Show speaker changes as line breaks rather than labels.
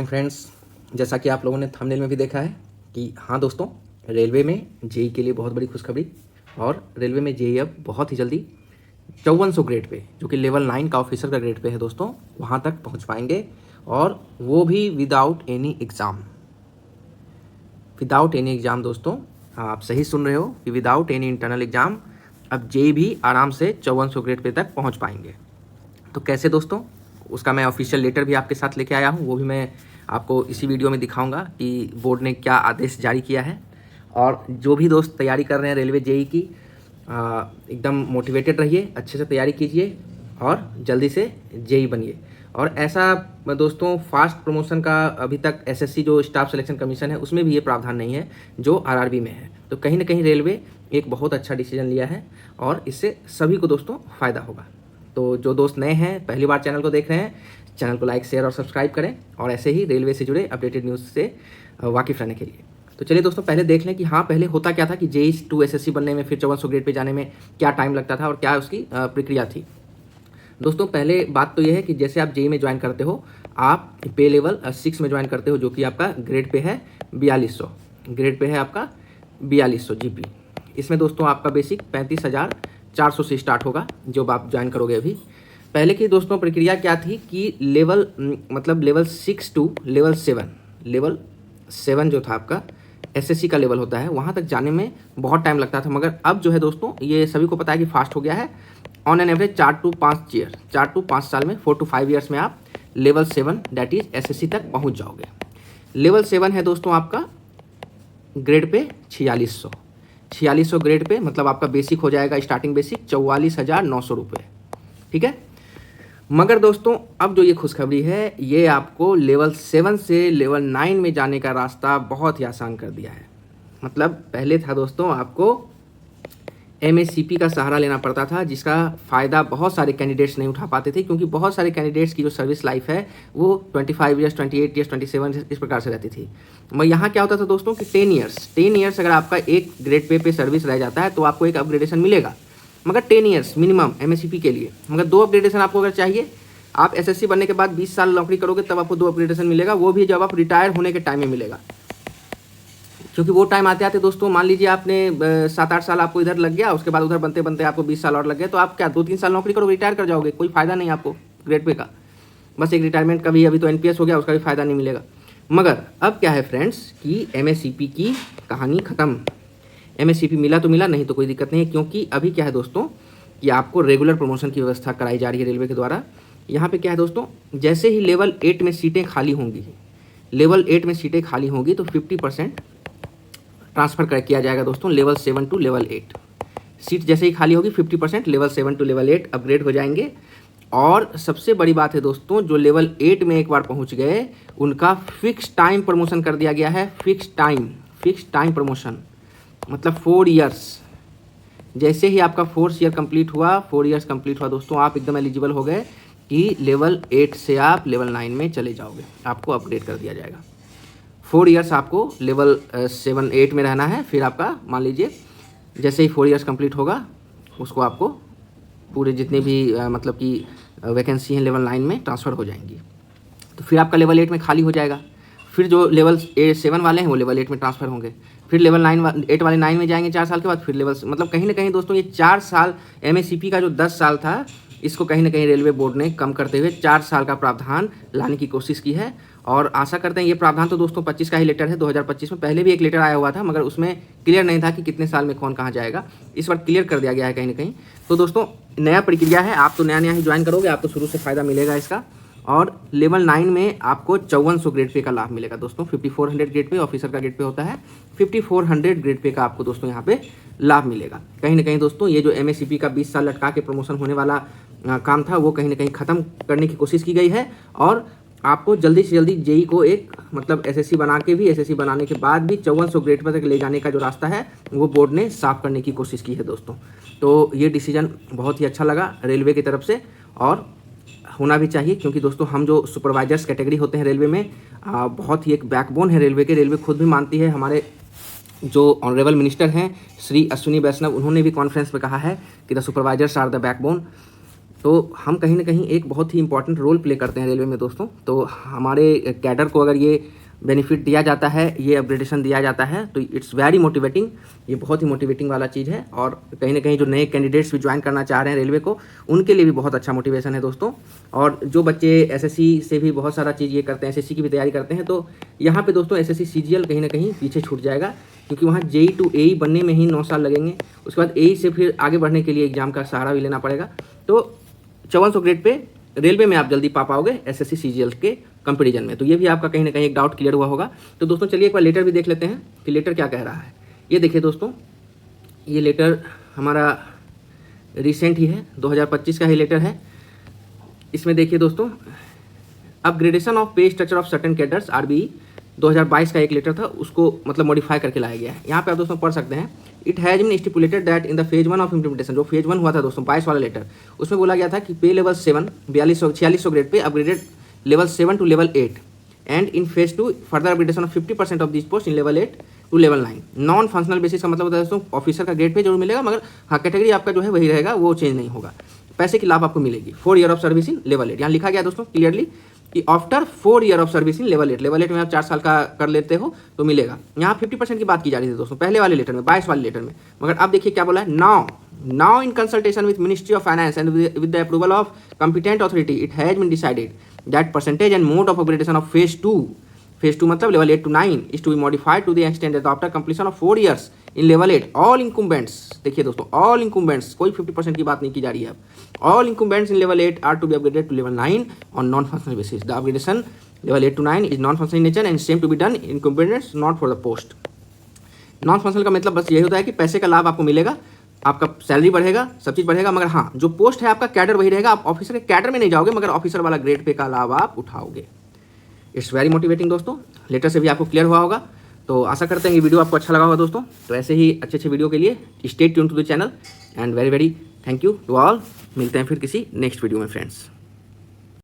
Friends, जैसा कि आप लोगों ने थंबनेल में भी देखा है कि हाँ दोस्तों, रेलवे में जेई के लिए बहुत बड़ी खुशखबरी। और रेलवे में जेई अब बहुत ही जल्दी 5400 ग्रेड पे, जो कि लेवल 9 का ऑफिसर का ग्रेड पे है दोस्तों, वहाँ तक पहुँच पाएंगे। और वो भी without any exam. Without any exam दोस्तों, आप सही सुन रहे हो कि विदाउट एनी इंटरनल एग्ज़ाम अब जेई भी आराम से 5400 ग्रेड पे तक पहुँच पाएंगे। तो कैसे दोस्तों, उसका मैं ऑफिशियल लेटर भी आपके साथ लेके आया हूँ, वो भी मैं आपको इसी वीडियो में दिखाऊंगा कि बोर्ड ने क्या आदेश जारी किया है। और जो भी दोस्त तैयारी कर रहे हैं रेलवे जेई की, एकदम मोटिवेटेड रहिए, अच्छे से तैयारी कीजिए और जल्दी से जेई बनिए। और ऐसा दोस्तों, फास्ट प्रमोशन का अभी तक एसएससी जो स्टाफ सिलेक्शन कमीशन है उसमें भी ये प्रावधान नहीं है जो आरआरबी में है। तो कहीं ना कहीं रेलवे एक बहुत अच्छा डिसीजन लिया है और इससे सभी को दोस्तों फ़ायदा होगा। तो जो दोस्त नए हैं, पहली बार चैनल को देख रहे हैं, चैनल को लाइक, शेयर और सब्सक्राइब करें और ऐसे ही रेलवे से जुड़े अपडेटेड न्यूज़ से वाकिफ़ रहने के लिए। तो चलिए दोस्तों, पहले देख लें कि हाँ, पहले होता क्या था कि जेई 2 एसएससी बनने में, फिर 5400 ग्रेड पे जाने में क्या टाइम लगता था और क्या उसकी प्रक्रिया थी। दोस्तों, पहले बात तो यह है कि जैसे आप जेई में ज्वाइन करते हो, आप पे लेवल 6 में ज्वाइन करते हो, जो कि आपका ग्रेड पे है 4200। ग्रेड पे है आपका 4200 जीपी। इसमें दोस्तों आपका बेसिक 35,400 से स्टार्ट होगा जब आप ज्वाइन करोगे। अभी पहले की दोस्तों प्रक्रिया क्या थी कि लेवल 6 टू लेवल 7 जो था आपका एसएससी का लेवल होता है, वहाँ तक जाने में बहुत टाइम लगता था। मगर अब जो है दोस्तों, ये सभी को पता है कि फास्ट हो गया है। ऑन एन एवरेज 4 टू 5 साल में, 4 टू 5 ईयर्स में आप लेवल 7 दैट इज एसएससी तक पहुँच जाओगे। लेवल 7 है दोस्तों आपका ग्रेड पे 4600 ग्रेड पे, मतलब आपका बेसिक हो जाएगा, स्टार्टिंग बेसिक 44,900 रुपये। ठीक है। मगर दोस्तों, अब जो ये खुशखबरी है, ये आपको लेवल 7 से लेवल 9 में जाने का रास्ता बहुत ही आसान कर दिया है। मतलब पहले था दोस्तों, आपको एमएससीपी का सहारा लेना पड़ता था, जिसका फ़ायदा बहुत सारे कैंडिडेट्स नहीं उठा पाते थे, क्योंकि बहुत सारे कैंडिडेट्स की जो सर्विस लाइफ है वो 25 ईयर्स, 28 ईयर्स, 27 इस प्रकार से रहती थी। मगर यहाँ क्या होता था दोस्तों कि 10 ईयर्स अगर आपका एक ग्रेड पे सर्विस रह जाता है तो आपको एक अपग्रेडेशन मिलेगा। मगर 10 ईयर्स मिनिमम एमएससीपी के लिए। मगर 2 अपग्रेडेशन आपको अगर चाहिए, आप एसएससी बनने के बाद 20 साल नौकरी करोगे तब आपको 2 अपग्रेडेशन मिलेगा, वो भी जब आप रिटायर होने के टाइम में मिलेगा। क्योंकि वो टाइम आते आते दोस्तों, मान लीजिए आपने 7-8 साल आपको इधर लग गया, उसके बाद उधर बनते बनते आपको 20 साल और लग गए, तो आप क्या 2-3 साल नौकरी करोगे, रिटायर कर जाओगे, कोई फ़ायदा नहीं आपको ग्रेड पे का। बस एक रिटायरमेंट का भी, अभी तो एनपीएस हो गया, उसका भी फ़ायदा नहीं मिलेगा। मगर अब क्या है फ्रेंड्स कि एमएससीपी की कहानी ख़त्म। एमएससीपी मिला तो मिला, नहीं तो कोई दिक्कत नहीं है, क्योंकि अभी क्या है दोस्तों कि आपको रेगुलर प्रमोशन की व्यवस्था कराई जा रही है रेलवे के द्वारा। यहाँ पे क्या है दोस्तों, जैसे ही लेवल 8 में सीटें खाली होंगी, तो 50% ट्रांसफ़र किया जाएगा दोस्तों लेवल 7 टू लेवल 8। सीट जैसे ही खाली होगी 50% लेवल 7 टू लेवल 8 अपग्रेड हो जाएंगे। और सबसे बड़ी बात है दोस्तों, जो लेवल 8 में एक बार पहुंच गए, उनका फिक्स टाइम प्रमोशन कर दिया गया है। फिक्स टाइम प्रमोशन मतलब 4 ईयर्स। जैसे ही आपका 4 ईयर्स कंप्लीट हुआ दोस्तों, आप एकदम एलिजिबल हो गए कि लेवल 8 से आप लेवल 9 में चले जाओगे, आपको अपग्रेड कर दिया जाएगा। 4 ईयर्स आपको लेवल 7-8 में रहना है। फिर आपका मान लीजिए जैसे ही 4 ईयर्स कंप्लीट होगा, उसको आपको पूरे जितने भी मतलब कि वैकेंसी हैं लेवल 9 में ट्रांसफ़र हो जाएंगी। तो फिर आपका लेवल 8 में खाली हो जाएगा। फिर जो लेवल 7 वाले हैं वो लेवल 8 में ट्रांसफ़र होंगे। फिर लेवल 8 वाले 9 में जाएंगे 4 साल के बाद। फिर लेवल, मतलब कहीं ना कहीं दोस्तों ये 4 साल, एमएससीपी का जो 10 साल था, इसको कहीं ना कहीं रेलवे बोर्ड ने कम करते हुए 4 साल का प्रावधान लाने की कोशिश की है। और आशा करते हैं, ये प्रावधान तो दोस्तों 25 का ही लेटर है, 2025 में पहले भी एक लेटर आया हुआ था, मगर उसमें क्लियर नहीं था कि कितने साल में कौन कहाँ जाएगा। इस बार क्लियर कर दिया गया है कहीं ना कहीं। तो दोस्तों नया प्रक्रिया है, आप तो नया ही ज्वाइन करोगे, आपको शुरू से फ़ायदा मिलेगा इसका। और लेवल 9 में आपको 5400 ग्रेड पे का लाभ मिलेगा दोस्तों। 5400 ग्रेड पे ऑफिसर का ग्रेड पे होता है, 5400 ग्रेड पे का आपको दोस्तों यहाँ पे लाभ मिलेगा। कहीं ना कहीं दोस्तों ये जो एमएससीपी का 20 साल लटका के प्रमोशन होने वाला काम था, वो कहीं ना कहीं ख़त्म करने की कोशिश की गई है। और आपको जल्दी से जल्दी जेई को एक मतलब एसएससी बनाने के बाद भी 5400 ग्रेड पर तक ले जाने का जो रास्ता है, वो बोर्ड ने साफ करने की कोशिश की है दोस्तों। तो ये डिसीजन बहुत ही अच्छा लगा रेलवे की तरफ से, और होना भी चाहिए, क्योंकि दोस्तों हम जो सुपरवाइजर्स कैटेगरी होते हैं रेलवे में, बहुत ही एक बैकबोन है रेलवे के। रेलवे खुद भी मानती है, हमारे जो ऑनरेबल मिनिस्टर हैं श्री अश्विनी वैष्णव, उन्होंने भी कॉन्फ्रेंस में कहा है कि the supervisors are the backbone. तो हम कहीं ना कहीं एक बहुत ही इंपॉर्टेंट रोल प्ले करते हैं रेलवे में दोस्तों। तो हमारे कैडर को अगर ये बेनिफिट दिया जाता है, ये अपग्रेडेशन दिया जाता है, तो इट्स वेरी मोटिवेटिंग। ये बहुत ही मोटिवेटिंग वाला चीज़ है और कहीं ना कहीं जो नए कैंडिडेट्स भी ज्वाइन करना चाह रहे हैं रेलवे को, उनके लिए भी बहुत अच्छा मोटिवेशन है दोस्तों। और जो बच्चे एसएससी से भी बहुत सारा चीज़ ये करते हैं, एसएससी की भी तैयारी करते हैं, तो यहाँ पे दोस्तों एसएससी सीजीएल कहीं ना कहीं पीछे छूट जाएगा, क्योंकि वहाँ जेई टू एई बनने में ही 9 साल लगेंगे। उसके बाद एई से फिर आगे बढ़ने के लिए एग्जाम का सहारा भी लेना पड़ेगा। तो 5400 ग्रेड पे रेलवे में आप जल्दी पा पाओगे एसएससी सीजीएल के कंपैरिजन में। तो ये भी आपका कहीं ना कहीं एक डाउट क्लियर हुआ होगा। तो दोस्तों चलिए एक बार लेटर भी देख लेते हैं कि लेटर क्या कह रहा है। ये देखिए दोस्तों, ये लेटर हमारा रिसेंट ही है, 2025 का ही लेटर है। इसमें देखिए दोस्तों, अपग्रेडेशन ऑफ पे स्ट्रक्चर ऑफ सर्टेन कैडर्स आरबीई 2022 का एक लेटर था, उसको मतलब मॉडिफाई करके लाया गया है। यहाँ पे आप दोस्तों पढ़ सकते हैं, it has been stipulated that in the phase 1 of implementation, जो फेज 1 हुआ था दोस्तों 22 वाला लेटर, उसमें बोला गया था कि pay level 7 4600 grade pay upgraded level 7 to level 8 and in phase 2 further upgradation of 50% of this post in level 8 to level 9। Non functional basis का मतलब होता है दोस्तों ऑफिसर का ग्रेड पे जरूर मिलेगा, मगर हाँ कैटेगरी आपका जो है वही रहेगा, वो चेंज नहीं होगा। पैसे की लाभ आपको मिलेगी 4 year of service in level 8। यहाँ लिखा गया दोस्तों क्लियरली कि after 4 year of service in level 8, level 8 में आप 4 साल का कर लेते हो तो मिलेगा। यहाँ 50% की बात की जा रही थी दोस्तों पहले वाले लेटर में, 22 वाले लेटर में, मगर अब देखिए क्या बोला है, now in consultation with ministry of finance and with the approval of competent authority it has been decided that percentage and mode of upgradation of phase 2 मतलब level 8 to 9 is to be modified to the extend that after completion of 4 years in level 8 all incumbents, देखिए दोस्तों all इंकुम्बेंट्स, कोई 50% की बात नहीं की जा रही है अब, all incumbents in level 8 are to be upgraded to level 9 on non functional basis. The upgradation level 8 to 9 is non functional nature and same to be done incumbents not for the post. Non functional का मतलब बस यही होता है कि पैसे का लाभ आपको मिलेगा, आपका सैलरी बढ़ेगा, सब चीज़ बढ़ेगा, मगर हाँ जो पोस्ट है आपका कैडर वही रहेगा। आप ऑफिसर के कैडर में नहीं जाओगे, मगर ऑफिसर वाला ग्रेड पे का लाभ आप उठाओगे। इट्स वेरी मोटिवेटिंग दोस्तों, लेटर से भी आपको क्लियर हुआ होगा। तो आशा करते हैं कि वीडियो आपको अच्छा लगा होगा दोस्तों। तो ऐसे ही अच्छे अच्छे वीडियो के लिए stay tune to the channel and very very thank you to all. मिलते हैं फिर किसी नेक्स्ट वीडियो में फ्रेंड्स।